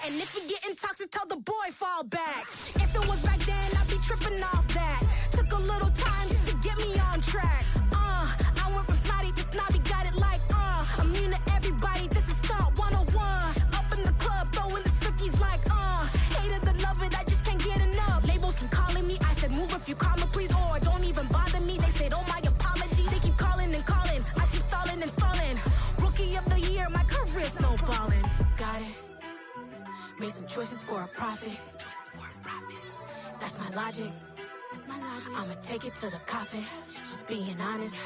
And if you getting toxic, tell the boy fall back. If it was back then, I'd be tripping off that. Took a little time just to get me on track. I went from snotty to snobby, got it like, immune to everybody, this is stunt 101. Up in the club, throwing the 50s like, hated to love it, I just can't get enough. Labels keep calling me, I said move if you call me please, or don't even bother me. They said, oh my apologies, they keep calling and calling. I keep stalling and stalling. Rookie of the year, my career snowballing. Got it. Made some choices for a profit. That's my logic. I'ma take it to the coffin. Just being honest.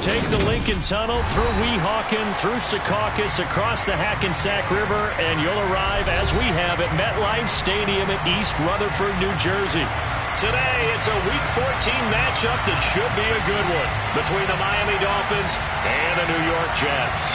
Take the Lincoln Tunnel through Weehawken, through Secaucus, across the Hackensack River, and you'll arrive, as we have, at MetLife Stadium in East Rutherford, New Jersey. Today, it's a Week 14 matchup that should be a good one between the Miami Dolphins and the New York Jets.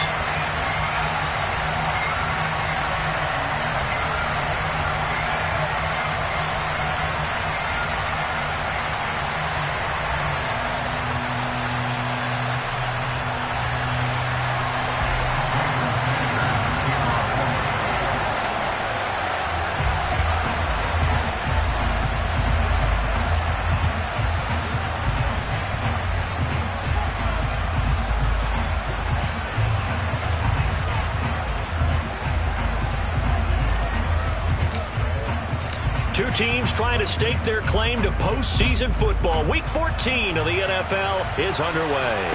Two teams trying to stake their claim to postseason football. Week 14 of the NFL is underway.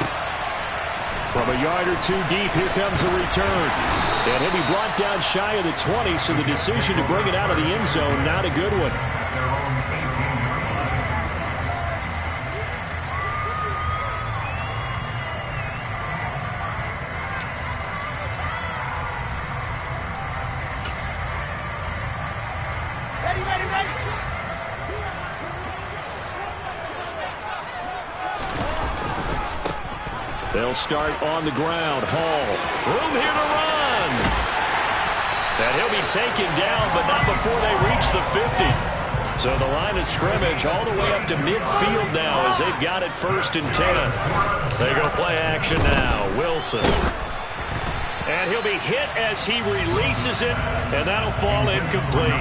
From a yard or two deep, here comes the return. And he'll be brought down shy of the 20, so the decision to bring it out of the end zone, not a good one. They'll start on the ground. Hall, room here to run. And he'll be taken down, but not before they reach the 50. So the line of scrimmage all the way up to midfield now as they've got it 1st and 10. They go play action now. Wilson. And he'll be hit as he releases it, and that'll fall incomplete.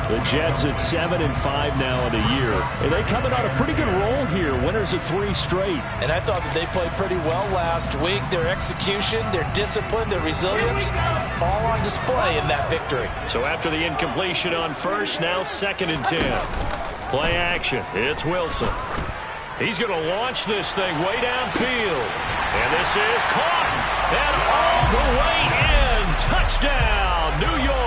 The Jets at 7-5 now in the year. And they coming on a pretty good roll here. Winners of 3 straight. And I thought that they played pretty well last week. Their execution, their discipline, their resilience, all on display in that victory. So after the incompletion on first, now 2nd and 10. Play action. It's Wilson. He's going to launch this thing way downfield. And this is caught. And all the way in. Touchdown, New York.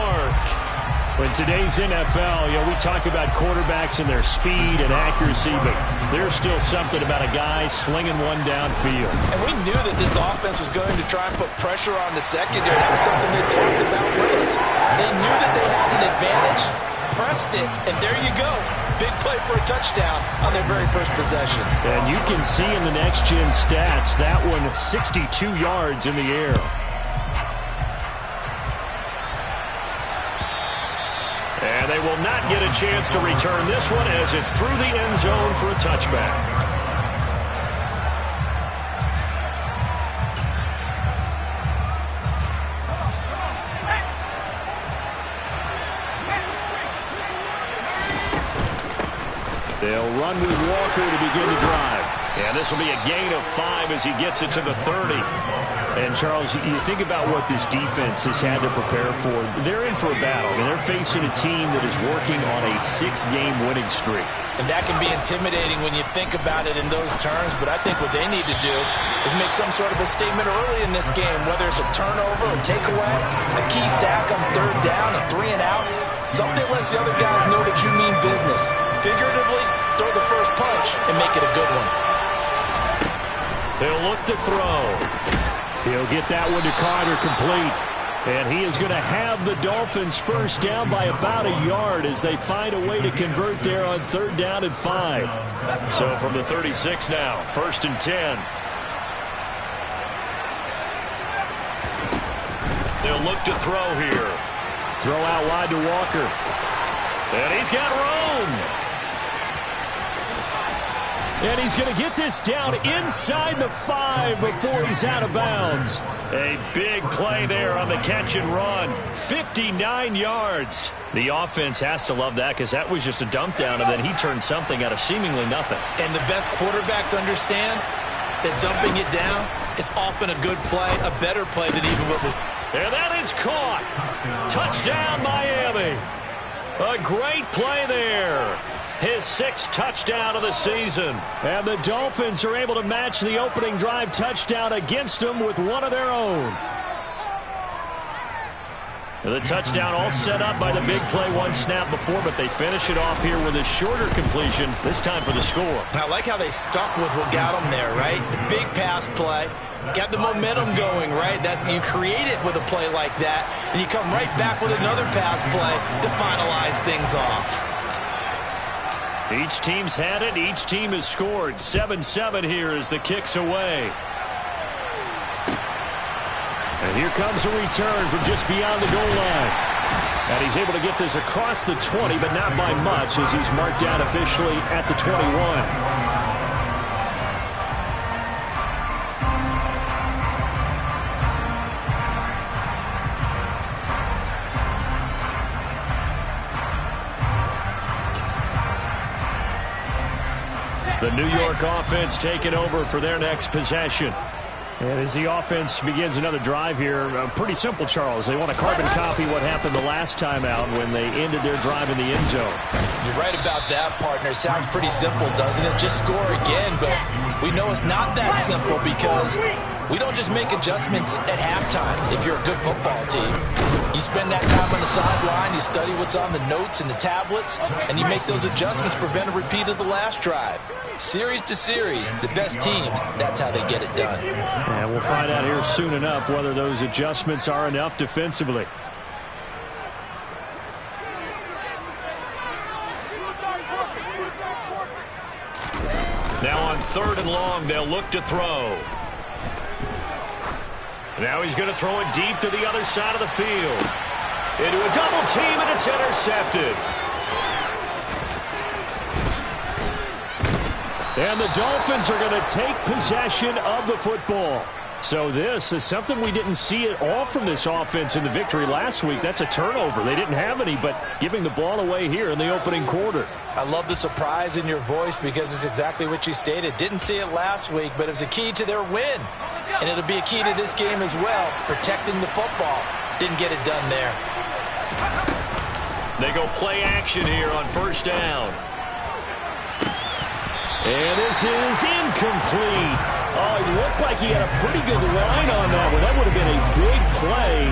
In today's NFL, we talk about quarterbacks and their speed and accuracy, but there's still something about a guy slinging one downfield. And we knew that this offense was going to try and put pressure on the secondary. That was something they talked about with us. They knew that they had an advantage, pressed it, and there you go. Big play for a touchdown on their very first possession. And you can see in the next-gen stats, that one 62 yards in the air. And they will not get a chance to return this one as it's through the end zone for a touchback. They'll run with Walker to begin the drive. And this will be a gain of 5 as he gets it to the 30. And, Charles, you think about what this defense has had to prepare for. They're in for a battle, and they're facing a team that is working on a 6-game winning streak. And that can be intimidating when you think about it in those terms, but I think what they need to do is make some sort of a statement early in this game, whether it's a turnover, a takeaway, a key sack on 3rd down, a 3 and out. Something lets the other guys know that you mean business. Figuratively, throw the first punch and make it a good one. They'll look to throw. He'll get that one to Carter complete. And he is going to have the Dolphins first down by about a yard as they find a way to convert there on 3rd down and 5. So from the 36 now, 1st and 10. They'll look to throw here. Throw out wide to Walker. And he's got room. And he's going to get this down inside the 5 before he's out of bounds. A big play there on the catch and run. 59 yards. The offense has to love that because that was just a dump down, and then he turned something out of seemingly nothing. And the best quarterbacks understand that dumping it down is often a good play, a better play than even what was. And that is caught. Touchdown, Miami. A great play there. His 6th touchdown of the season. And the Dolphins are able to match the opening drive touchdown against them with one of their own. The touchdown all set up by the big play one snap before, but they finish it off here with a shorter completion, this time for the score. I like how they stuck with what got them there, right? The big pass play, got the momentum going, right? You create it with a play like that, and you come right back with another pass play to finalize things off. Each team's had it. Each team has scored. 7-7 here as the kick's away. And here comes a return from just beyond the goal line. And he's able to get this across the 20, but not by much as he's marked down officially at the 21. The New York offense taking over for their next possession. And as the offense begins another drive here, pretty simple, Charles. They want to carbon copy what happened the last time out when they ended their drive in the end zone. You're right about that, partner. Sounds pretty simple, doesn't it? Just score again, but we know it's not that simple because we don't just make adjustments at halftime if you're a good football team. You spend that time on the sideline, you study what's on the notes and the tablets, and you make those adjustments to prevent a repeat of the last drive. Series to series, the best teams, that's how they get it done. And we'll find out here soon enough whether those adjustments are enough defensively. Now on 3rd and long, they'll look to throw. Now he's going to throw it deep to the other side of the field. Into a double team, and it's intercepted. And the Dolphins are going to take possession of the football. So this is something we didn't see at all from this offense in the victory last week. That's a turnover. They didn't have any, but giving the ball away here in the opening quarter. I love the surprise in your voice because it's exactly what you stated. Didn't see it last week, but it was a key to their win. And it'll be a key to this game as well, protecting the football. Didn't get it done there. They go play action here on 1st down. And this is incomplete. Oh, it looked like he had a pretty good line on that one. That would have been a big play,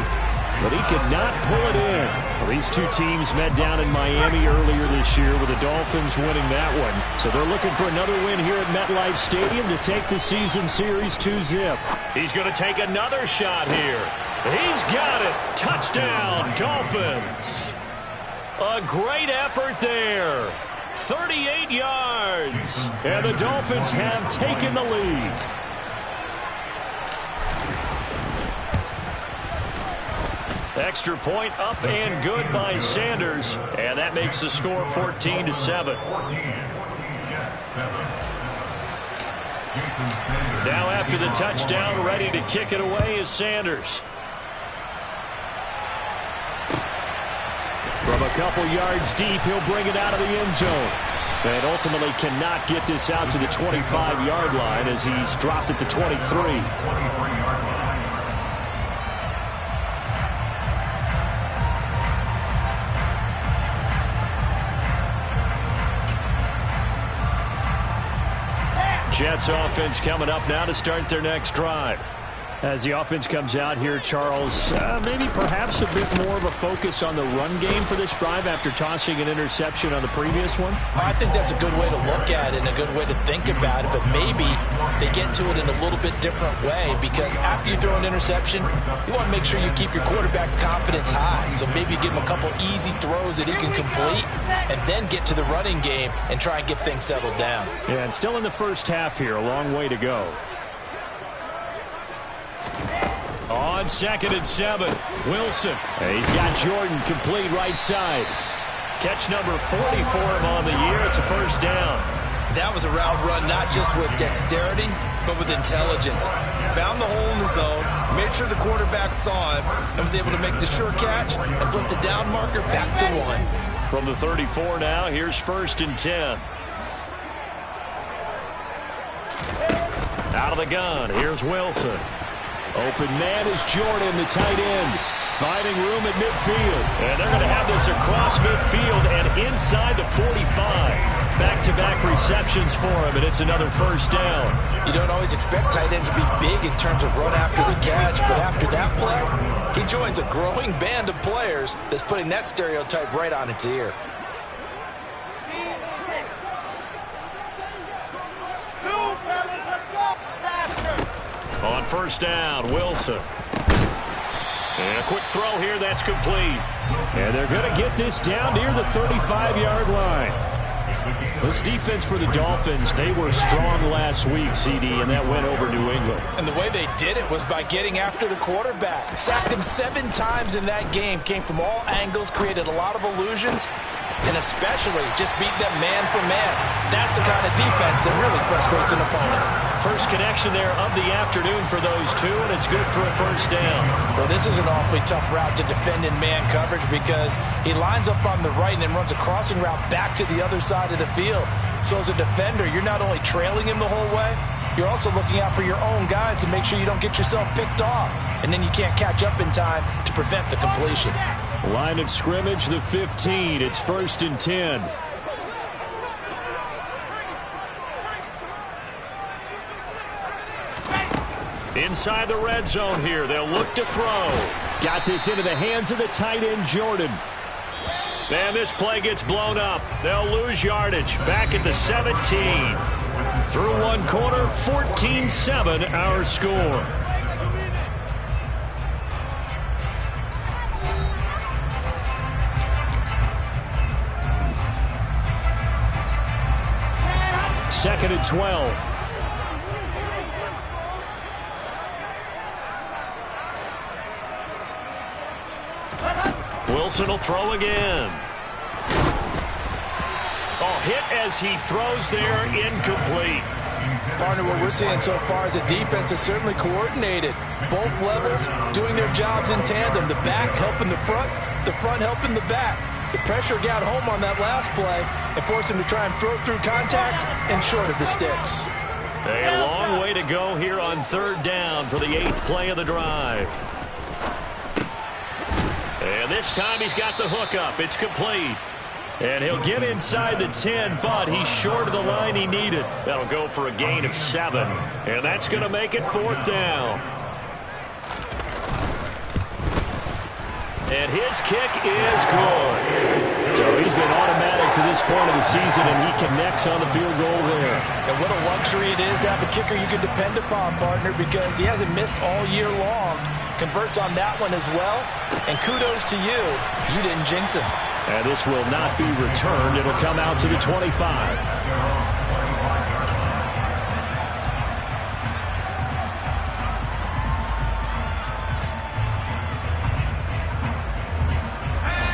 but he could not pull it in. Well, these two teams met down in Miami earlier this year with the Dolphins winning that one. So they're looking for another win here at MetLife Stadium to take the season series 2-zip. He's going to take another shot here. He's got it. Touchdown, Dolphins. A great effort there. 38 yards. And the Dolphins have taken the lead. Extra point up and good by Sanders. And that makes the score 14-7. Now after the touchdown, ready to kick it away is Sanders. From a couple yards deep, he'll bring it out of the end zone. And ultimately cannot get this out to the 25-yard line as he's dropped at the 23. Jets offense coming up now to start their next drive. As the offense comes out here, Charles, maybe perhaps a bit more of a focus on the run game for this drive after tossing an interception on the previous one? I think that's a good way to look at it and a good way to think about it, but maybe they get to it in a little bit different way because after you throw an interception, you want to make sure you keep your quarterback's confidence high. So maybe give him a couple easy throws that he can complete and then get to the running game and try and get things settled down. Yeah, and still in the first half here, a long way to go. On 2nd and 7, Wilson. He's got Jordan complete right side. Catch number 40 for him on the year. It's a 1st down. That was a route run not just with dexterity, but with intelligence. Found the hole in the zone, made sure the quarterback saw him, and was able to make the sure catch and flip the down marker back to 1. From the 34 now, here's 1st and 10. Out of the gun, here's Wilson. Open man is Jordan, the tight end. Finding room at midfield. And they're going to have this across midfield and inside the 45. Back-to-back receptions for him, and it's another 1st down. You don't always expect tight ends to be big in terms of run after the catch, but after that play, he joins a growing band of players that's putting that stereotype right on its ear. On 1st down, Wilson. And a quick throw here, that's complete. And they're going to get this down near the 35-yard line. This defense for the Dolphins, they were strong last week, CD, and that went over New England. And the way they did it was by getting after the quarterback. Sacked him 7 times in that game. Came from all angles, created a lot of illusions, and especially just beat them man for man. That's the kind of defense that really frustrates an opponent. First connection there of the afternoon for those two, and it's good for a 1st down. Well, this is an awfully tough route to defend in man coverage because he lines up on the right and then runs a crossing route back to the other side of the field. So as a defender, you're not only trailing him the whole way, you're also looking out for your own guys to make sure you don't get yourself picked off. And then you can't catch up in time to prevent the completion. Line of scrimmage, the 15. It's 1st and 10. Inside the red zone here. They'll look to throw. Got this into the hands of the tight end, Jordan. And this play gets blown up. They'll lose yardage. Back at the 17. Through one quarter, 14-7 our score. Second and 12. Wilson will throw again. Oh, hit as he throws there, incomplete. Partner, what we're seeing so far is a defense that's certainly coordinated. Both levels doing their jobs in tandem. The back helping the front helping the back. The pressure got home on that last play and forced him to try and throw through contact and short of the sticks. A long way to go here on 3rd down for the 8th play of the drive. And this time he's got the hook up. It's complete. And he'll get inside the 10, but he's short of the line he needed. That'll go for a gain of 7. And that's going to make it 4th down. And his kick is good. So he's been automatic to this point of the season, and he connects on the field goal there. And what a luxury it is to have a kicker you can depend upon, partner, because he hasn't missed all year long. Converts on that one as well. And kudos to you. You didn't jinx him. And this will not be returned. It'll come out to the 25.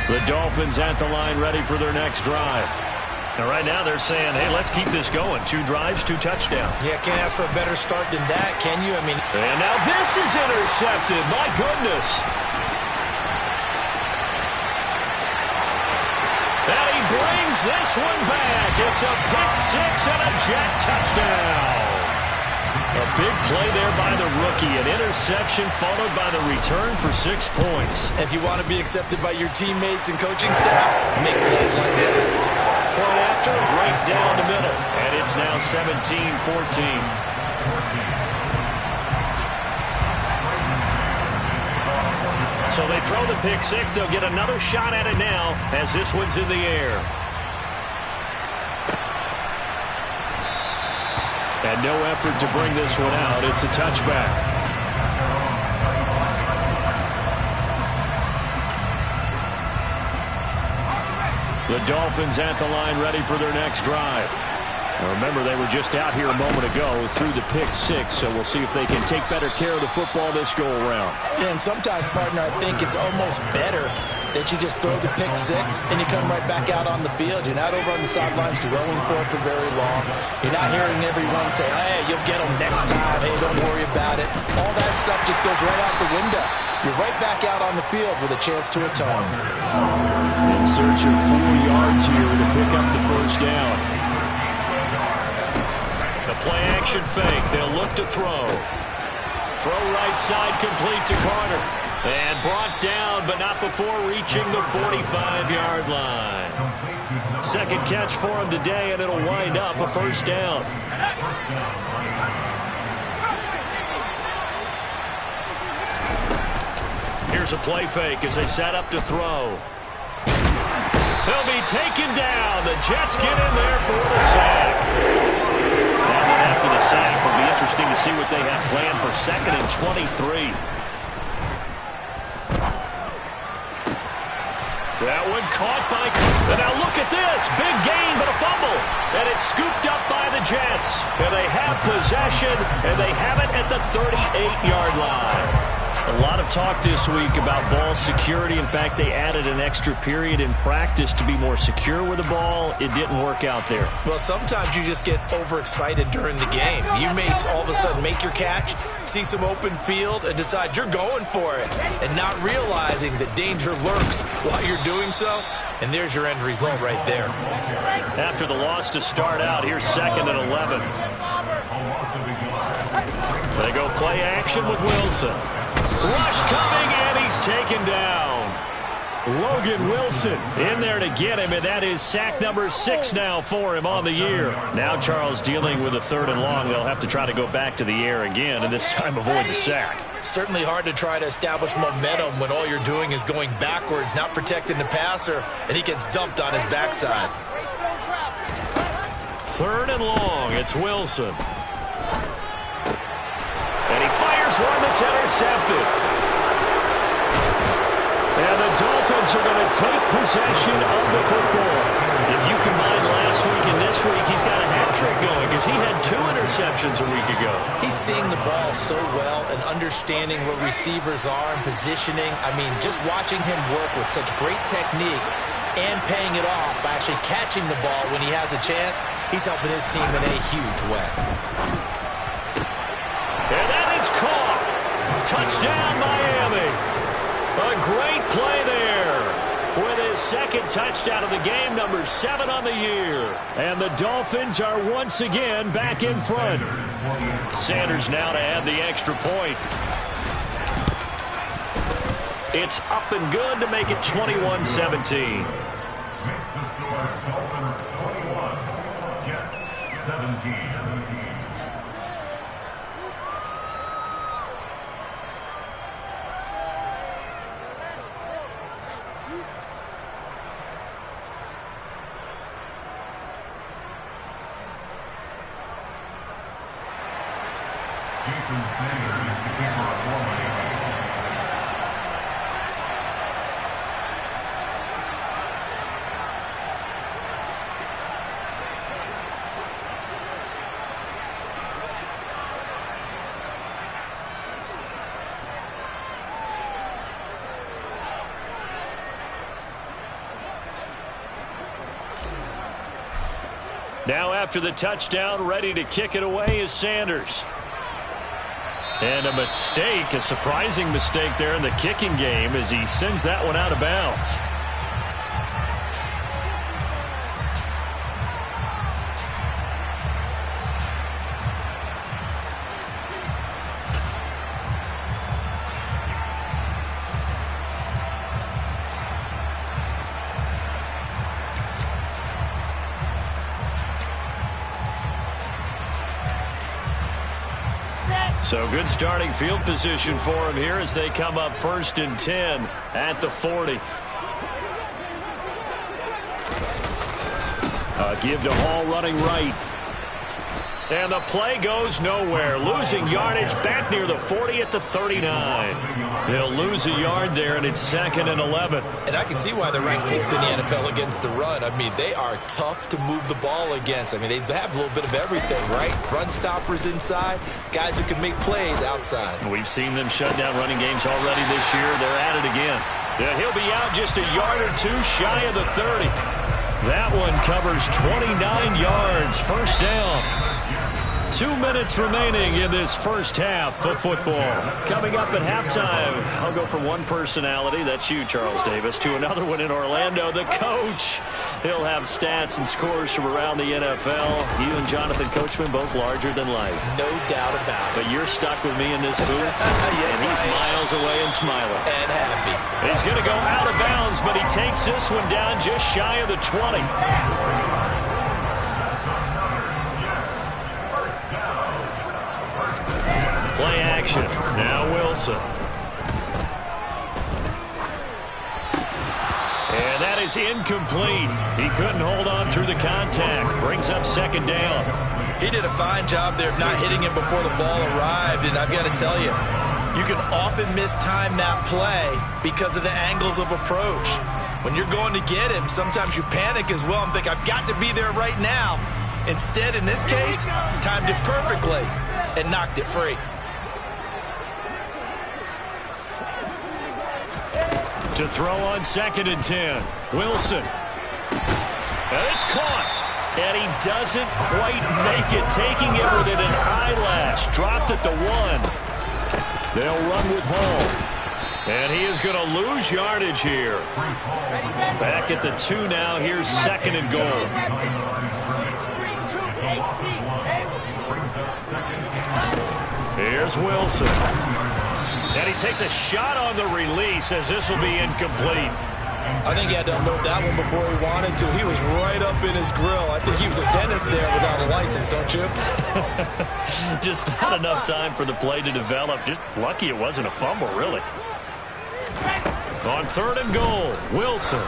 The Dolphins at the line ready for their next drive. And right now they're saying, hey, let's keep this going. 2 drives, 2 touchdowns. Yeah, can't ask for a better start than that, can you? I mean, and now this is intercepted. My goodness. And he brings this one back. It's a pick 6 and a Jet touchdown. A big play there by the rookie. An interception followed by the return for 6 points. If you want to be accepted by your teammates and coaching staff, make plays like that. Point after, right down the middle. And it's now 17-14. So they throw the pick 6. They'll get another shot at it now as this one's in the air. And no effort to bring this one out. It's a touchback. The Dolphins at the line ready for their next drive. Now remember, they were just out here a moment ago through the pick 6, so we'll see if they can take better care of the football this go-around. And sometimes, partner, I think it's almost better that you just throw the pick six and you come right back out on the field. You're not over on the sidelines dwelling for it for very long. You're not hearing everyone say, hey, you'll get them next time. Hey, don't worry about it. All that stuff just goes right out the window. You're right back out on the field with a chance to atone. In search of 4 yards here to pick up the first down. The play action fake. They'll look to throw. Throw right side complete to Carter. And brought down, but not before reaching the 45-yard line. Second catch for him today, and it'll wind up a first down. Here's a play fake as they set up to throw. He'll be taken down. The Jets get in there for the sack. And then after the sack, it'll be interesting to see what they have planned for 2nd and 23. That one caught by... And now look at this. Big gain, but a fumble. And it's scooped up by the Jets. And they have possession, and they have it at the 38-yard line. A lot of talk this week about ball security. In fact, they added an extra period in practice to be more secure with the ball. It didn't work out there. Well, sometimes you just get overexcited during the game. You may all of a sudden make your catch, see some open field, and decide you're going for it, and not realizing that danger lurks while you're doing so. And there's your end result right there. After the loss to start out, here's 2nd and 11. They go play action with Wilson. Rush coming, and he's taken down. Logan Wilson in there to get him, and that is sack number 6 now for him on the year. Now Charles dealing with a 3rd and long. They'll have to try to go back to the air again, and this time avoid the sack. Certainly hard to try to establish momentum when all you're doing is going backwards, not protecting the passer, and he gets dumped on his backside. 3rd and long. It's Wilson. And he fires one that's intercepted. And the Dolphins are going to take possession of the football. If you combine last week and this week, he's got a hat trick going because he had 2 interceptions a week ago. He's seeing the ball so well and understanding where receivers are and positioning. I mean, just watching him work with such great technique and paying it off by actually catching the ball when he has a chance, he's helping his team in a huge way. And that is caught. Touchdown, Miami. A great play there with his 2nd touchdown of the game, number 7 on the year. And the Dolphins are once again back in front. Sanders now to add the extra point. It's up and good to make it 21-17. Jets 17. Now after the touchdown, ready to kick it away is Sanders. And a mistake, a surprising mistake there in the kicking game as he sends that one out of bounds. So good starting field position for him here as they come up 1st and 10 at the 40. A give to Hall running right. And the play goes nowhere. Losing yardage back near the 40 at the 39. They'll lose a yard there, and it's 2nd and 11. And I can see why they're ranked 4th in the NFL against the run. I mean, they are tough to move the ball against. I mean, they have a little bit of everything, right? Run stoppers inside, guys who can make plays outside. We've seen them shut down running games already this year. They're at it again. Yeah, he'll be out just a yard or two shy of the 30. That one covers 29 yards. First down. 2 minutes remaining in this first half of football. Coming up at halftime, I'll go from one personality, that's you, Charles Davis, to another one in Orlando, the coach. He'll have stats and scores from around the NFL. You and Jonathan Coachman both larger than life. No doubt about it. But you're stuck with me in this booth, yes, and he's miles away and smiling. And happy. He's going to go out of bounds, but he takes this one down just shy of the 20. Play action. Now Wilson. And that is incomplete. He couldn't hold on through the contact. Brings up second down. He did a fine job there of not hitting him before the ball arrived, and I've got to tell you, you can often mistime that play because of the angles of approach. When you're going to get him, sometimes you panic as well and think, I've got to be there right now. Instead, in this case, timed it perfectly and knocked it free. To throw on 2nd and 10. Wilson. And it's caught. And he doesn't quite make it. Taking it within an eyelash. Dropped at the 1. They'll run with Hall. And he is going to lose yardage here. Back at the 2 now. Here's 2nd and goal. Here's Wilson. And he takes a shot on the release as this will be incomplete. I think he had to unload that one before he wanted to. He was right up in his grill. I think he was a dentist there without a license, don't you? Just not enough time for the play to develop. Just lucky it wasn't a fumble, really. On 3rd and goal, Wilson.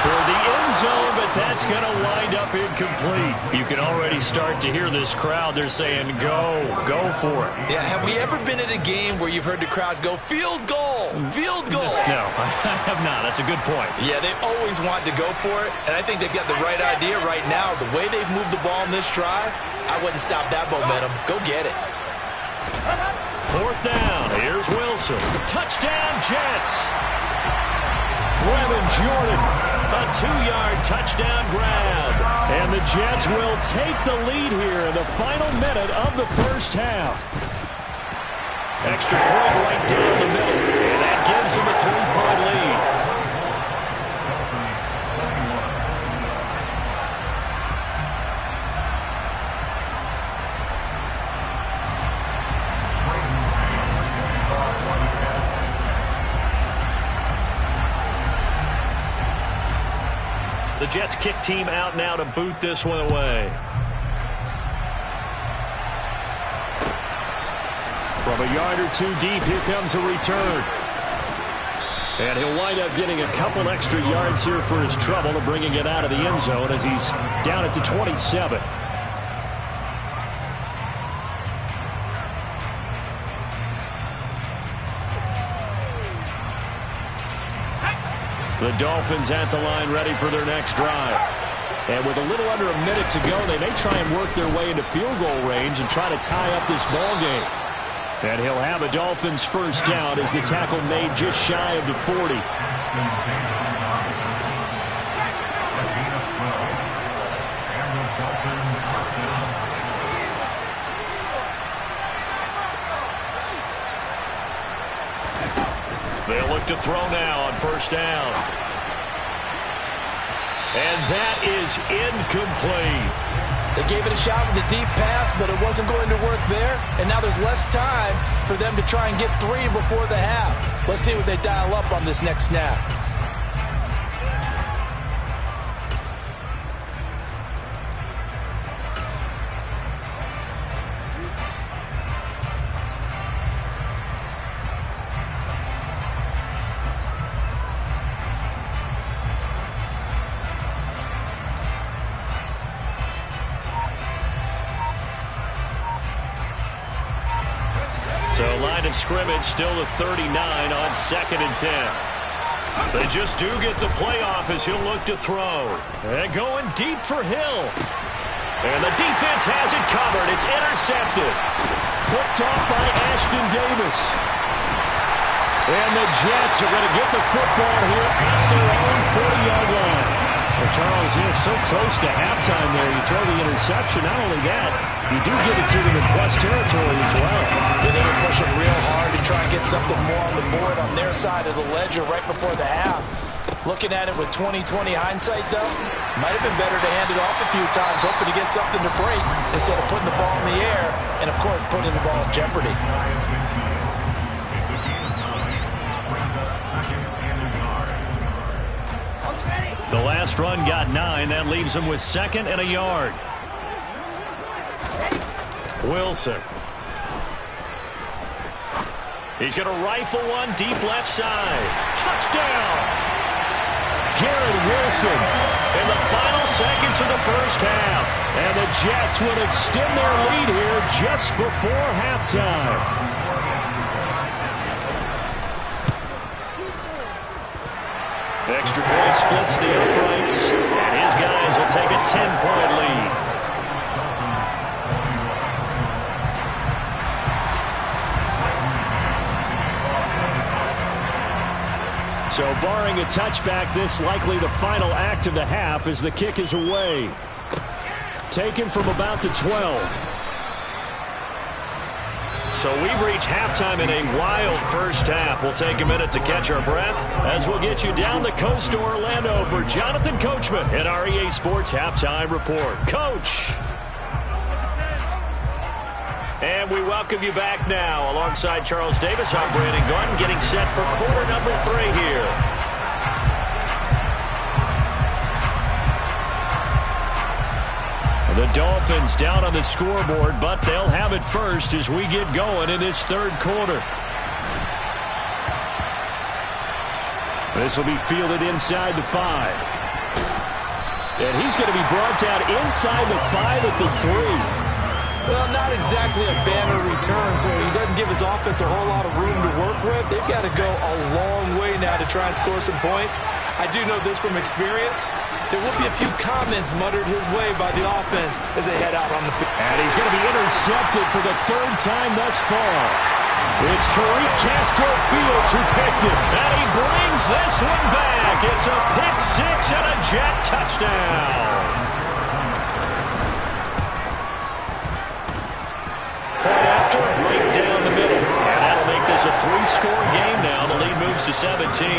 Toward the end zone, but that's going to wind up incomplete. You can already start to hear this crowd. They're saying, go for it. Yeah, have we ever been at a game where you've heard the crowd go, field goal, field goal? No, I have not. That's a good point. Yeah, they always want to go for it, and I think they've got the right idea right now. The way they've moved the ball in this drive, I wouldn't stop that momentum. Go get it. 4th down. Here's Wilson. Touchdown, Jets. Brevin Jordan, a 2-yard touchdown grab. And the Jets will take the lead here in the final minute of the first half. Extra point right down the middle. And that gives them a 3-point lead. The Jets kick team out now to boot this one away. From a yard or 2 deep, here comes a return. And he'll wind up getting a couple extra yards here for his trouble and bringing it out of the end zone as he's down at the 27. The Dolphins at the line ready for their next drive. And with a little under a minute to go, they may try and work their way into field goal range and try to tie up this ball game. And he'll have a Dolphins first down as the tackle made just shy of the 40. They'll look to throw now on first down. And that is incomplete. They gave it a shot with a deep pass, but it wasn't going to work there. And now there's less time for them to try and get 3 before the half. Let's see what they dial up on this next snap. So line of scrimmage still the 39 on 2nd and 10. They just do get the playoff as he'll look to throw. And going deep for Hill. And the defense has it covered. It's intercepted. Picked off by Ashton Davis. And the Jets are going to get the football here at their own 40-yard line. Well, Charles, so close to halftime there. You throw the interception. Not only that, you do give it to them in plus territory as well. They were pushing real hard to try and get something more on the board on their side of the ledger right before the half. Looking at it with 20/20 hindsight, though, might have been better to hand it off a few times, hoping to get something to break instead of putting the ball in the air and, of course, putting the ball in jeopardy. The last run got 9. That leaves him with 2nd and a yard. Wilson. He's going to rifle one deep left side. Touchdown! Garrett Wilson in the final seconds of the first half. And the Jets would extend their lead here just before halftime. Extra point splits the uprights, and his guys will take a 10-point lead. So barring a touchback, this likely the final act of the half as the kick is away. Taken from about the 12. So we've reached halftime in a wild first half. We'll take a minute to catch our breath as we'll get you down the coast to Orlando for Jonathan Coachman at our EA Sports Halftime Report. Coach! And we welcome you back now. Alongside Charles Davis, I'm Brandon Gordon, getting set for quarter number 3 here. The Dolphins down on the scoreboard, but they'll have it first as we get going in this third quarter. This will be fielded inside the 5. And he's going to be brought down inside the 5 at the 3. Well, not exactly a banner return, so he doesn't give his offense a whole lot of room to work with. They've got to go a long way now to try and score some points. I do know this from experience. There will be a few comments muttered his way by the offense as they head out on the field. And he's going to be intercepted for the 3rd time thus far. It's Tariq Castro Fields who picked it. And he brings this one back. It's a pick 6 and a Jet touchdown. Point after, right down the middle. And that'll make this a 3-score game now. The lead moves to 17.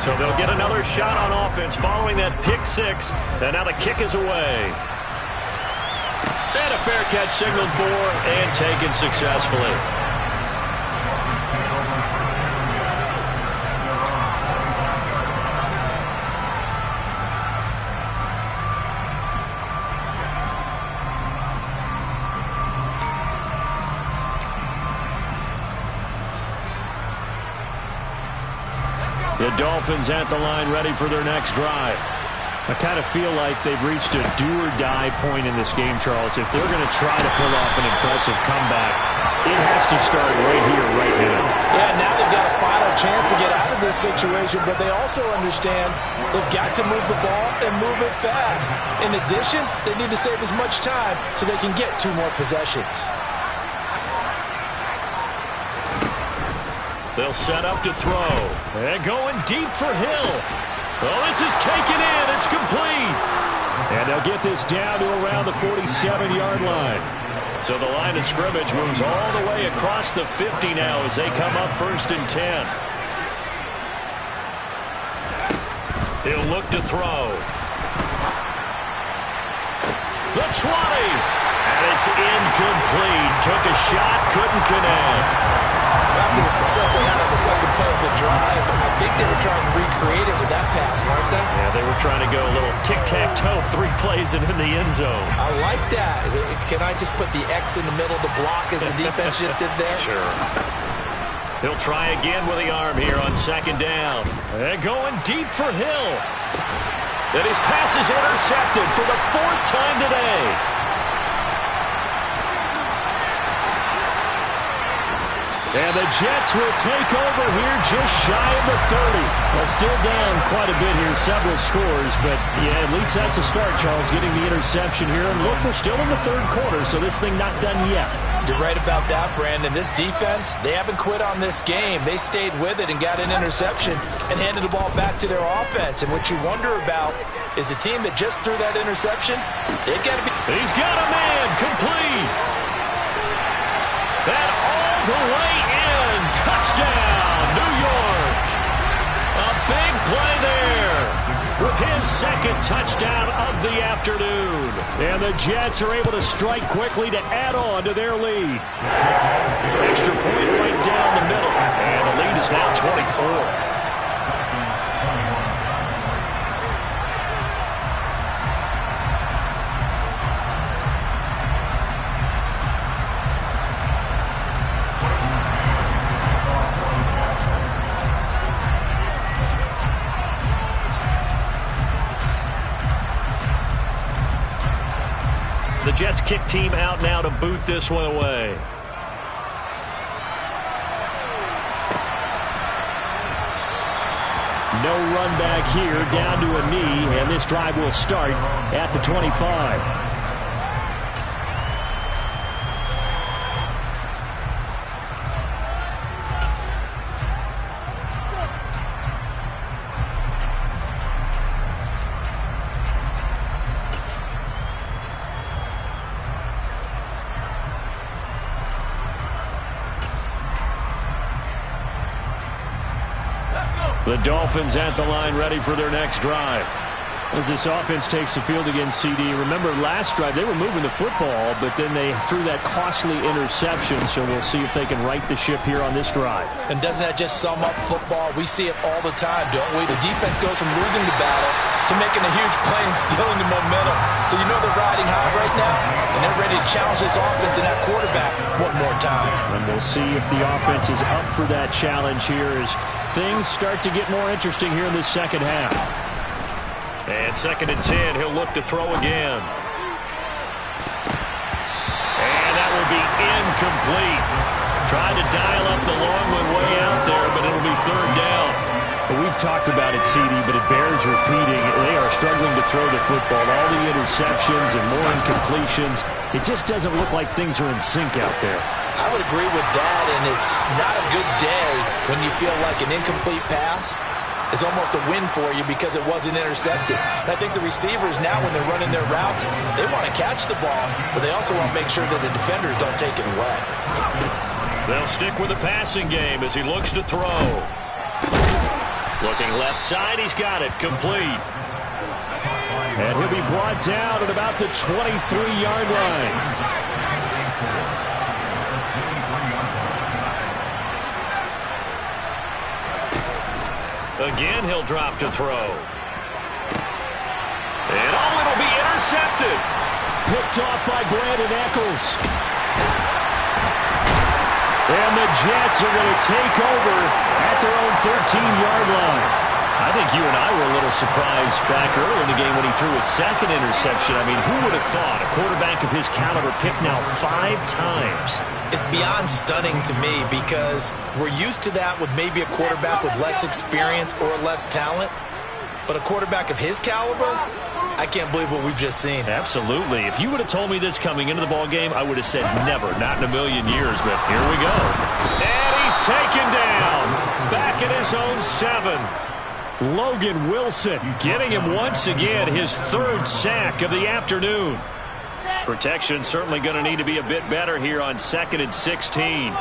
So they'll get another shot on offense following that pick 6. And now the kick is away. And a fair catch signaled for and taken successfully. The Dolphins at the line ready for their next drive. I kind of feel like they've reached a do-or-die point in this game, Charles. If they're going to try to pull off an impressive comeback, it has to start right here, right now. Yeah, now they've got a final chance to get out of this situation, but they also understand they've got to move the ball and move it fast. In addition, they need to save as much time so they can get 2 more possessions. They'll set up to throw. And going deep for Hill. Oh, this is taken in. It's complete. And they'll get this down to around the 47-yard line. So the line of scrimmage moves all the way across the 50 now as they come up 1st and 10. He'll look to throw. The 20. And it's incomplete. Took a shot, couldn't connect. After the success they had on the second play of the drive, I think they were trying to recreate it with that pass, weren't they? Yeah, they were trying to go a little tic-tac-toe, 3 plays and in the end zone. I like that. Can I just put the X in the middle to block as the defense just did there? Sure. He'll try again with the arm here on 2nd down. And going deep for Hill. And his pass is intercepted for the 4th time today. And the Jets will take over here just shy of the 30. Well, still down quite a bit here, several scores, but yeah, at least that's a start, Charles, getting the interception here. And look, we're still in the third quarter, so this thing not done yet. You're right about that, Brandon. This defense, they haven't quit on this game. They stayed with it and got an interception and handed the ball back to their offense. And what you wonder about is the team that just threw that interception, they got to be... He's got a man, complete. That all the way in. Touchdown, New York. A big play there with his second touchdown of the afternoon. And the Jets are able to strike quickly to add on to their lead. Extra point right down the middle. And the lead is now 24. The Jets kick team out now to boot this one away. No run back here, down to a knee, and this drive will start at the 25. The Dolphins at the line, ready for their next drive. As this offense takes the field against CD, remember last drive they were moving the football, but then they threw that costly interception, so we'll see if they can right the ship here on this drive. And doesn't that just sum up football? We see it all the time, don't we? The defense goes from losing the battle to making a huge play and stealing the momentum. So you know they're riding high right now, and they're ready to challenge this offense and that quarterback one more time. And we'll see if the offense is up for that challenge here as things start to get more interesting here in this second half. And 2nd and 10, he'll look to throw again. And that will be incomplete. Tried to dial up the long one way out there, but it'll be 3rd down. Well, we've talked about it, CD, but it bears repeating. They are struggling to throw the football. All the interceptions and more incompletions. It just doesn't look like things are in sync out there. I would agree with that, and it's not a good day when you feel like an incomplete pass is almost a win for you because it wasn't intercepted. And I think the receivers now, when they're running their routes, they want to catch the ball, but they also want to make sure that the defenders don't take it away. They'll stick with the passing game as he looks to throw. Looking left side, he's got it, complete. And he'll be brought down at about the 23-yard line. Again, he'll drop to throw. And it'll be intercepted. Picked off by Brandon Eccles. And the Jets are going to take over at their own 13-yard line. I think you and I were a little surprised back earlier in the game when he threw his 2nd interception. I mean, who would have thought a quarterback of his caliber picked now 5 times? It's beyond stunning to me because we're used to that with maybe a quarterback with less experience or less talent. But a quarterback of his caliber, I can't believe what we've just seen. Absolutely. If you would have told me this coming into the ball game, I would have said never, not in a million years. But here we go. And he's taken down. Back at his own 7. Logan Wilson getting him once again his 3rd sack of the afternoon. Protection certainly going to need to be a bit better here on 2nd and 16.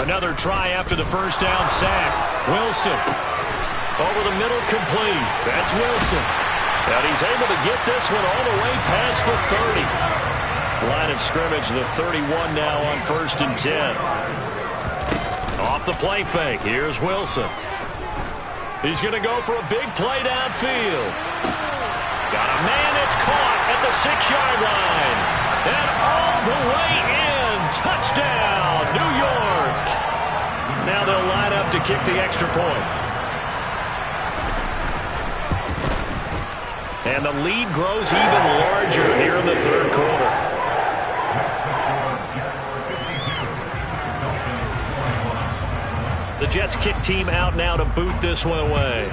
Another try after the first down sack. Wilson over the middle, complete. That's Wilson. And he's able to get this one all the way past the 30. Line of scrimmage, the 31 now on 1st and 10. Off the play fake. Here's Wilson. He's going to go for a big play downfield. Got a man that's caught at the 6-yard line. And all the way in. Touchdown, New York. Now they'll line up to kick the extra point. And the lead grows even larger here in the 3rd quarter. The Jets kick team out now to boot this one away.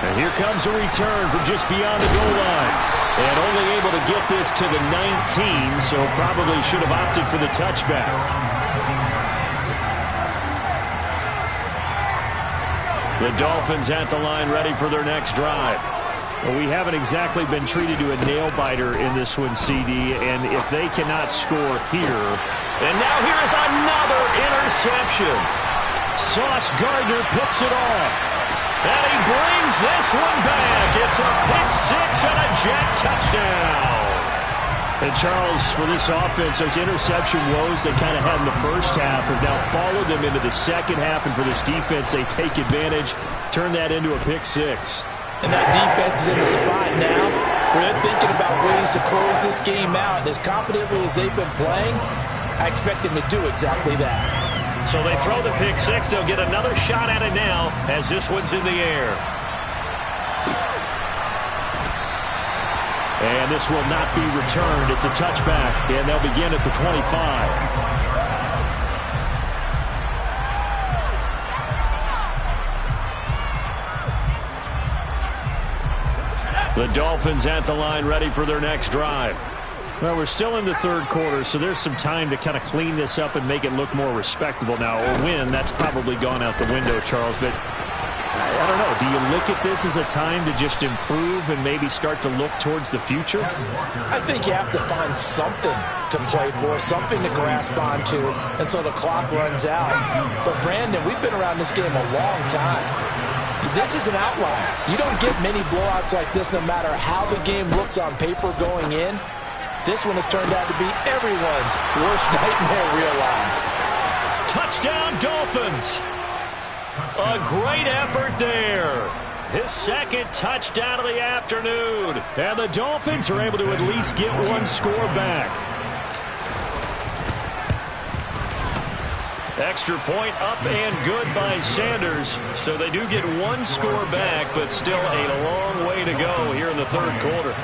And here comes a return from just beyond the goal line. And only able to get this to the 19, so probably should have opted for the touchback. The Dolphins at the line ready for their next drive. Well, we haven't exactly been treated to a nail-biter in this one, CD, and if they cannot score here. And now here is another interception. Sauce Gardner picks it off. And he brings this one back. It's a pick-6 and a Jet touchdown. And Charles, for this offense, those interception woes they kind of had in the first half have now followed them into the second half. And for this defense, they take advantage, turn that into a pick-6. And that defense is in the spot now where they're thinking about ways to close this game out. And as confidently as they've been playing, I expect them to do exactly that. So they throw the pick-6. They'll get another shot at it now as this one's in the air. And this will not be returned. It's a touchback, and they'll begin at the 25. The Dolphins at the line ready for their next drive. Well, we're still in the third quarter, so there's some time to kind of clean this up and make it look more respectable. Now, a win, that's probably gone out the window, Charles, but I don't know. Do you look at this as a time to just improve and maybe start to look towards the future? I think you have to find something to play for, something to grasp onto until the clock runs out. But, Brandon, we've been around this game a long time. This is an outlier. You don't get many blowouts like this no matter how the game looks on paper going in. This one has turned out to be everyone's worst nightmare realized. Touchdown, Dolphins. A great effort there. His second touchdown of the afternoon. And the Dolphins are able to at least get one score back. Extra point up and good by Sanders. So they do get one score back, but still a long way to go here in the third quarter.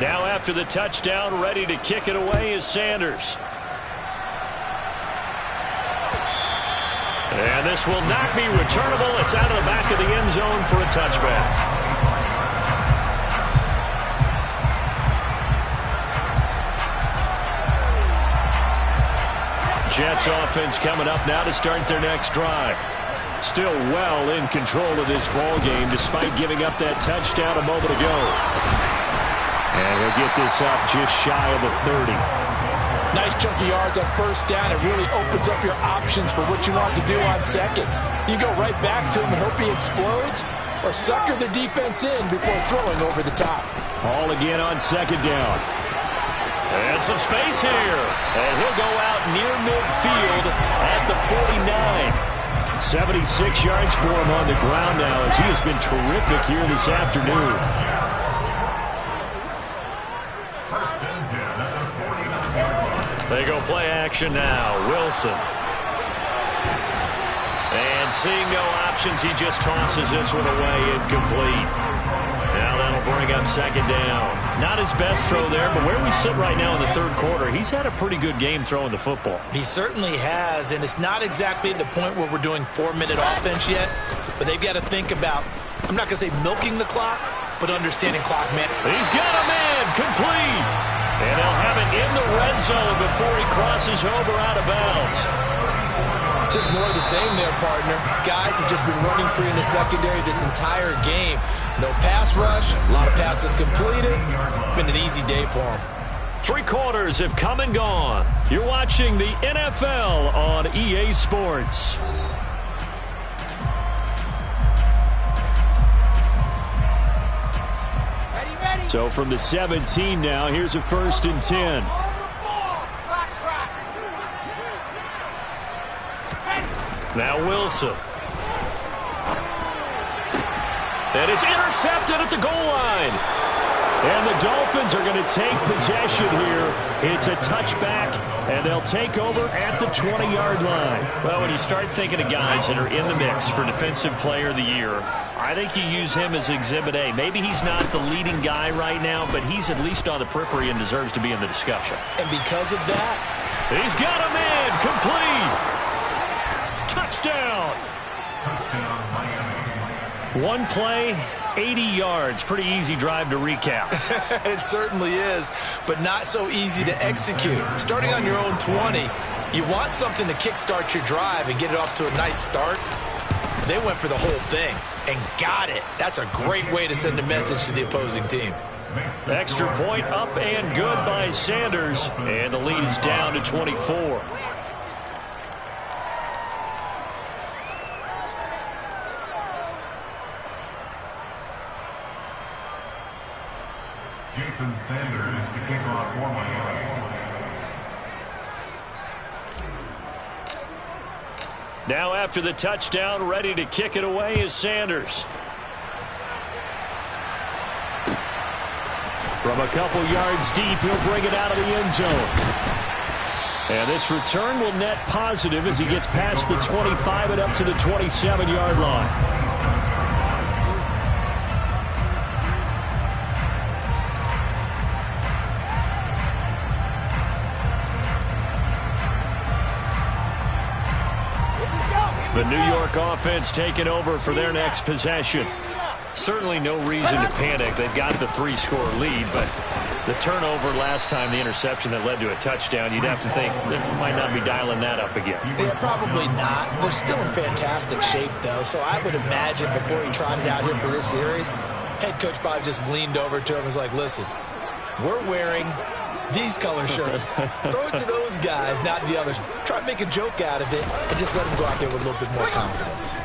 Now after the touchdown, ready to kick it away is Sanders. And this will not be returnable. It's out of the back of the end zone for a touchback. Jets offense coming up now to start their next drive. Still well in control of this ball game despite giving up that touchdown a moment ago. And he'll get this up just shy of the 30. Nice chunky yards on first down. It really opens up your options for what you want to do on second. You go right back to him and hope he explodes, or sucker the defense in before throwing over the top. All again on second down. And some space here. And he'll go out near midfield at the 49. 76 yards for him on the ground now as he has been terrific here this afternoon. They go play action now. Wilson. And seeing no options, he just tosses this one away incomplete. Now that'll bring up second down. Not his best throw there, but where we sit right now in the third quarter, he's had a pretty good game throwing the football. He certainly has, and it's not exactly at the point where we're doing 4-minute offense yet, but they've got to think about, I'm not going to say milking the clock, but understanding clock management. He's got a man complete. And they'll have it in the red zone before he crosses over out of bounds. Just more of the same there, partner. Guys have just been running free in the secondary this entire game. No pass rush, a lot of passes completed. Been an easy day for them. 3 quarters have come and gone. You're watching the NFL on EA Sports. So from the 17 now, here's a 1st and 10. Now Wilson. And it's intercepted at the goal line. And the Dolphins are going to take possession here. It's a touchback, and they'll take over at the 20-yard line. Well, when you start thinking of guys that are in the mix for Defensive Player of the Year, I think you use him as Exhibit A. Maybe he's not the leading guy right now, but he's at least on the periphery and deserves to be in the discussion. And because of that, he's got him in. Complete. Touchdown. One play, 80 yards. Pretty easy drive to recap. It certainly is, but not so easy to execute. Starting on your own 20, you want something to kickstart your drive and get it off to a nice start. They went for the whole thing and got it. That's a great way to send a message to the opposing team. Extra point up and good by Sanders, and the lead is down to 24. Jason Sanders to kick off for Miami. Now after the touchdown, ready to kick it away is Sanders. From a couple yards deep, he'll bring it out of the end zone. And this return will net positive as he gets past the 25 and up to the 27-yard line. The New York offense taking over for their next possession. Certainly no reason to panic. They've got the 3-score lead, but the turnover last time, the interception that led to a touchdown, you'd have to think they might not be dialing that up again. Yeah, probably not. They're still in fantastic shape, though, so I would imagine before he trotted out here for this series, head coach probably just leaned over to him and was like, listen, we're wearing these color shirts. Throw it to those guys, not the others. Try to make a joke out of it and just let them go out there with a little bit more confidence.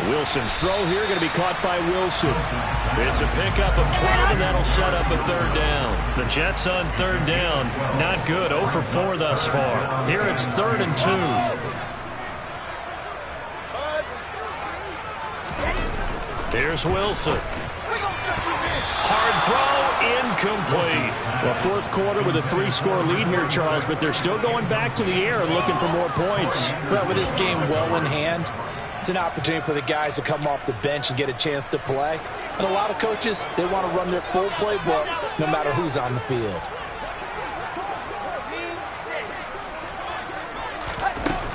Wilson's throw here going to be caught by Wilson. It's a pickup of 12, and that'll set up a third down. The Jets on third down. Not good. 0 for 4 thus far. Here it's 3rd and 2. Here's Wilson. Hard throw, incomplete. Well, fourth quarter with a 3-score lead here, Charles, but they're still going back to the air and looking for more points. Well, with this game well in hand, it's an opportunity for the guys to come off the bench and get a chance to play. And a lot of coaches, they want to run their full playbook no matter who's on the field.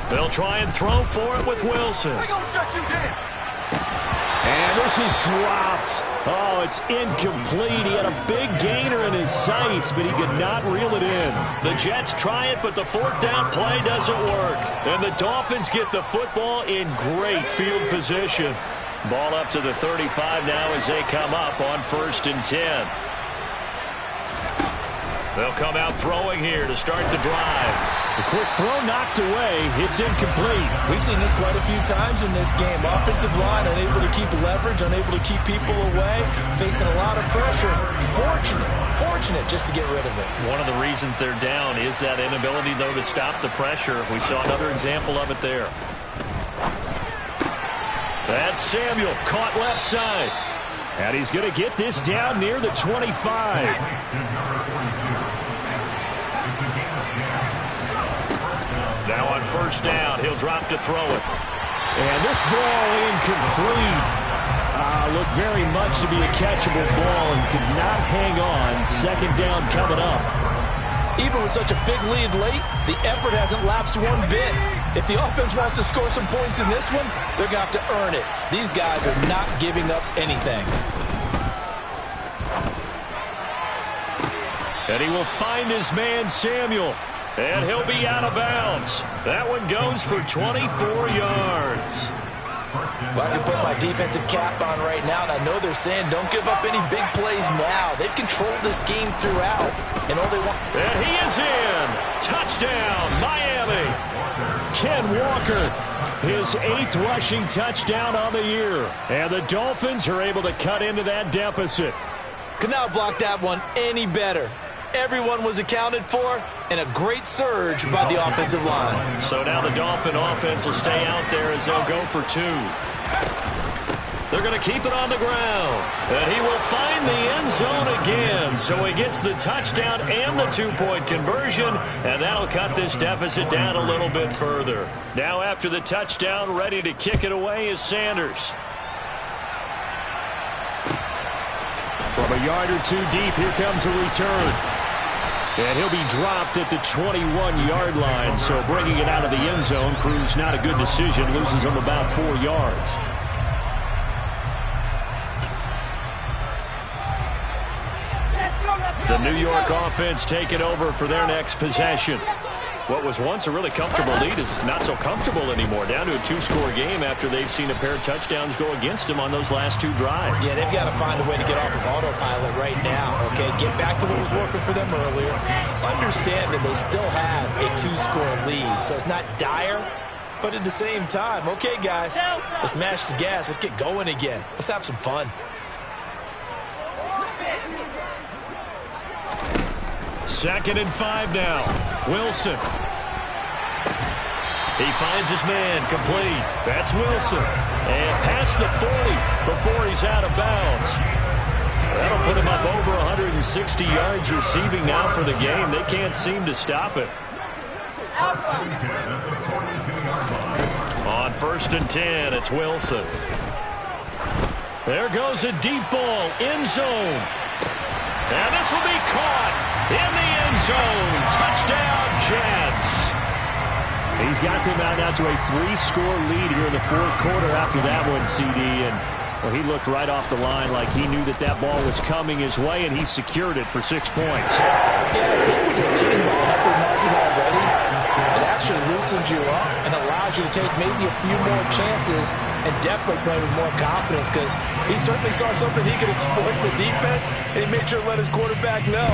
They'll try and throw for it with Wilson. And this is dropped. Oh, it's incomplete. He had a big gainer in his sights, but he could not reel it in. The Jets try it, but the 4th down play doesn't work. And the Dolphins get the football in great field position. Ball up to the 35 now as they come up on 1st and 10. They'll come out throwing here to start the drive. A quick throw knocked away. It's incomplete. We've seen this quite a few times in this game. Offensive line unable to keep leverage, unable to keep people away, facing a lot of pressure. Fortunate just to get rid of it. One of the reasons they're down is that inability, though, to stop the pressure. We saw another example of it there. That's Samuel, caught left side. And he's going to get this down near the 25. Now on 1st down, he'll drop to throw it. And this ball incomplete. Looked very much to be a catchable ball and could not hang on. 2nd down coming up. Even with such a big lead late, the effort hasn't lapsed one bit. If the offense wants to score some points in this one, they're going to have to earn it. These guys are not giving up anything. And he will find his man, Samuel. And he'll be out of bounds. That one goes for 24 yards. Well, I can put my defensive cap on right now, and I know they're saying don't give up any big plays now. They've controlled this game throughout, and all they want... And he is in. Touchdown, Miami. Ken Walker, his 8th rushing touchdown on the year. And the Dolphins are able to cut into that deficit. Could not block that one any better. Everyone was accounted for, and a great surge by the offensive line. So now the Dolphin offense will stay out there as they'll go for 2. They're going to keep it on the ground. And he will find the end zone again. So he gets the touchdown and the 2-point conversion. And that'll cut this deficit down a little bit further. Now after the touchdown, ready to kick it away is Sanders. From a yard or two deep, here comes a return. And he'll be dropped at the 21-yard line. So bringing it out of the end zone proves not a good decision. Loses him about 4 yards. The New York offense taking over for their next possession. What was once a really comfortable lead is not so comfortable anymore. Down to a 2-score game after they've seen a pair of touchdowns go against them on those last 2 drives. Yeah, they've got to find a way to get off of autopilot right now, okay? Get back to what was working for them earlier. Understand that they still have a 2-score lead, so it's not dire, but at the same time, okay, guys, let's mash the gas. Let's get going again. Let's have some fun. Second and 5 now. Wilson. He finds his man, complete. That's Wilson. And past the 40 before he's out of bounds. That'll put him up over 160 yards receiving now for the game. They can't seem to stop it. On 1st and 10, it's Wilson. There goes a deep ball, end zone. And this will be caught in the end zone. Touchdown, Jets. He's got them out now to a 3-score lead here in the 4th quarter after that one, CD. And well, he looked right off the line like he knew that that ball was coming his way, and he secured it for 6 points. Yeah, I think when you're leading by a healthy margin already, it actually loosens you up and allows you to take maybe a few more chances and definitely play with more confidence, because he certainly saw something he could exploit in the defense, and he made sure to let his quarterback know,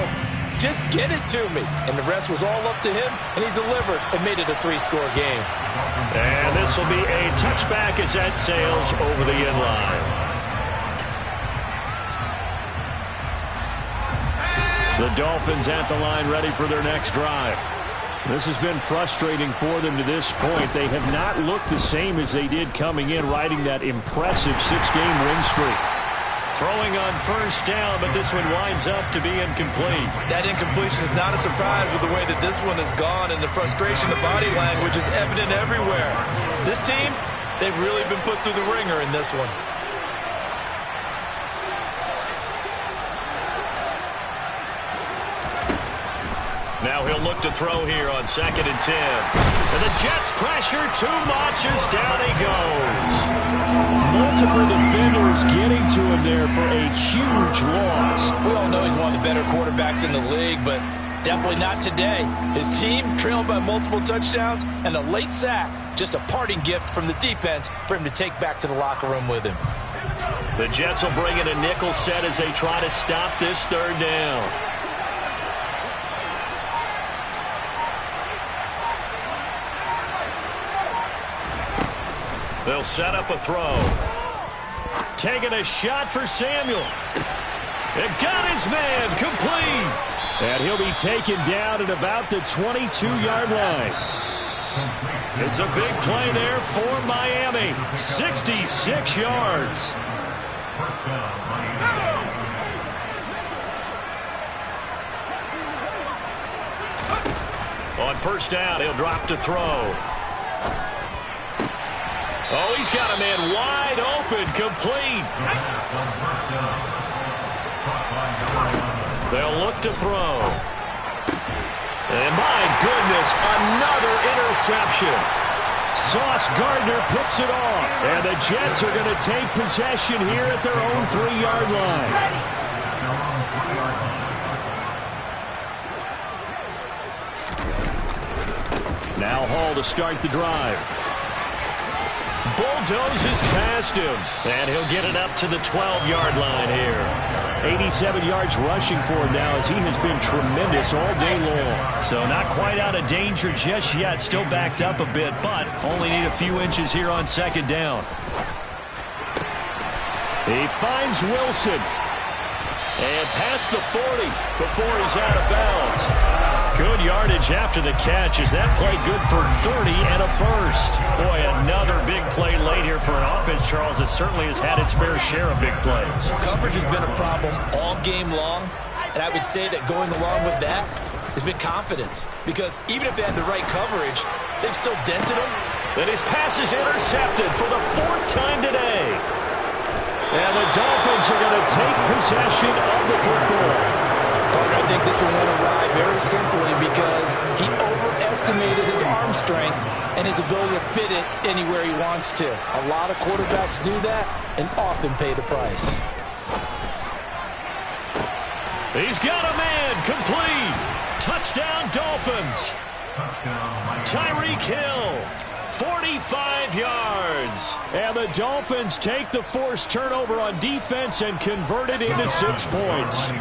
just get it to me. And the rest was all up to him, and he delivered and made it a 3-score game. And this will be a touchback as that sails over the end line. The Dolphins at the line ready for their next drive. This has been frustrating for them to this point. They have not looked the same as they did coming in, riding that impressive 6-game win streak. Throwing on 1st down, but this one winds up to be incomplete. That incompletion is not a surprise with the way that this one has gone, and the frustration, the body language is evident everywhere. This team, they've really been put through the ringer in this one. Now he'll look to throw here on 2nd and 10. And the Jets pressure too much as down he goes. Multiple defenders getting to him there for a huge loss. We all know he's one of the better quarterbacks in the league, but definitely not today. His team trailed by multiple touchdowns, and a late sack, just a parting gift from the defense for him to take back to the locker room with him. The Jets will bring in a nickel set as they try to stop this 3rd down. They'll set up a throw. Taking a shot for Samuel. It got his man complete. And he'll be taken down at about the 22-yard line. It's a big play there for Miami. 66 yards. On 1st down, he'll drop to throw. Oh, he's got a man wide open, complete. They'll look to throw. And my goodness, another interception. Sauce Gardner picks it off. And the Jets are going to take possession here at their own 3-yard line. Now Hall to start the drive. Bulldozes past him, and he'll get it up to the 12-yard line here. 87 yards rushing for him now, as he has been tremendous all day long. So not quite out of danger just yet, still backed up a bit, but only need a few inches here on 2nd down. He finds Wilson, and past the 40 before he's out of bounds. Good yardage after the catch. Is that play good for 30 and a first? Boy, another big play late here for an offense, Charles, that certainly has had its fair share of big plays. Coverage has been a problem all game long, and I would say that going along with that has been confidence. Because even if they had the right coverage, they've still dented them. Then his pass is intercepted for the 4th time today. And the Dolphins are going to take possession of the football. I think this one went awry very simply because he overestimated his arm strength and his ability to fit it anywhere he wants to. A lot of quarterbacks do that and often pay the price. He's got a man, complete. Touchdown, Dolphins. Tyreek Hill, 45 yards. And the Dolphins take the forced turnover on defense and convert it into 6 points.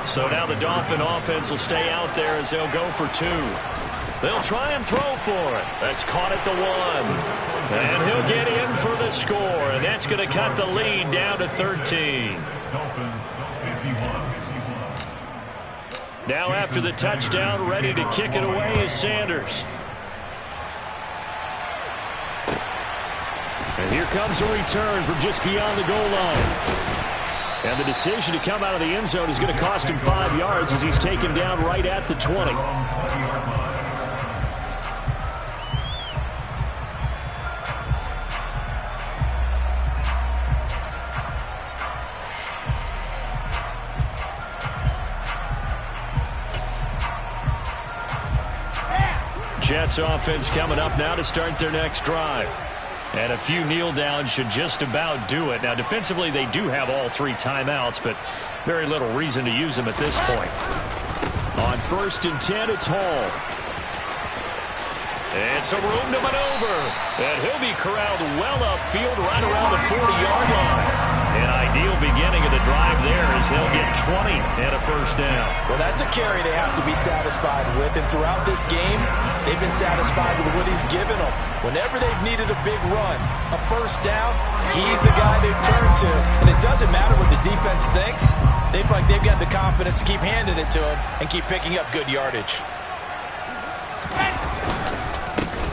So now the Dolphin offense will stay out there as they'll go for 2. They'll try and throw for it. That's caught at the 1. And he'll get in for the score. And that's going to cut the lead down to 13. Now after the touchdown, ready to kick it away is Sanders. And here comes a return from just beyond the goal line. And the decision to come out of the end zone is going to cost him 5 yards as he's taken down right at the 20. Jets offense coming up now to start their next drive. And a few kneel downs should just about do it. Now, defensively, they do have all 3 timeouts, but very little reason to use them at this point. On 1st and 10, it's Hall. And some room to maneuver. And he'll be corralled well upfield right around the 40-yard line. An ideal beginning of the drive there as they'll get 20 and a first down. Well, that's a carry they have to be satisfied with. And throughout this game, they've been satisfied with what he's given them. Whenever they've needed a big run, a first down, he's the guy they've turned to. And it doesn't matter what the defense thinks. They feel like they've got the confidence to keep handing it to him and keep picking up good yardage.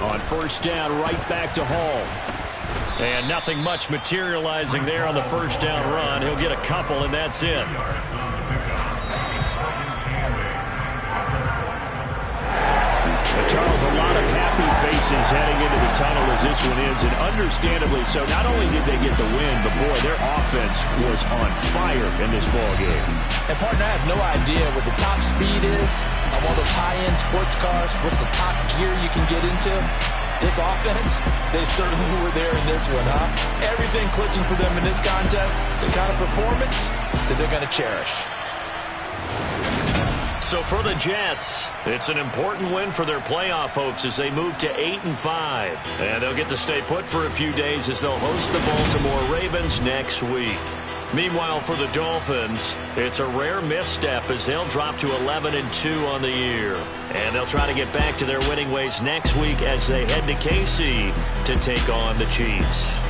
On first down, right back to Hall. And nothing much materializing there on the first down run. He'll get a couple, and that's it. Charles, a lot of happy faces heading into the tunnel as this one ends, and understandably so. Not only did they get the win, but, boy, their offense was on fire in this ballgame. And, partner, I have no idea what the top speed is on one of those high-end sports cars. What's the top gear you can get into? This offense, they certainly were there in this one, huh? Everything clicking for them in this contest, the kind of performance that they're going to cherish. So for the Jets, it's an important win for their playoff hopes as they move to 8-5. And they'll get to stay put for a few days as they'll host the Baltimore Ravens next week. Meanwhile, for the Dolphins, it's a rare misstep as they'll drop to 11-2 on the year. And they'll try to get back to their winning ways next week as they head to KC to take on the Chiefs.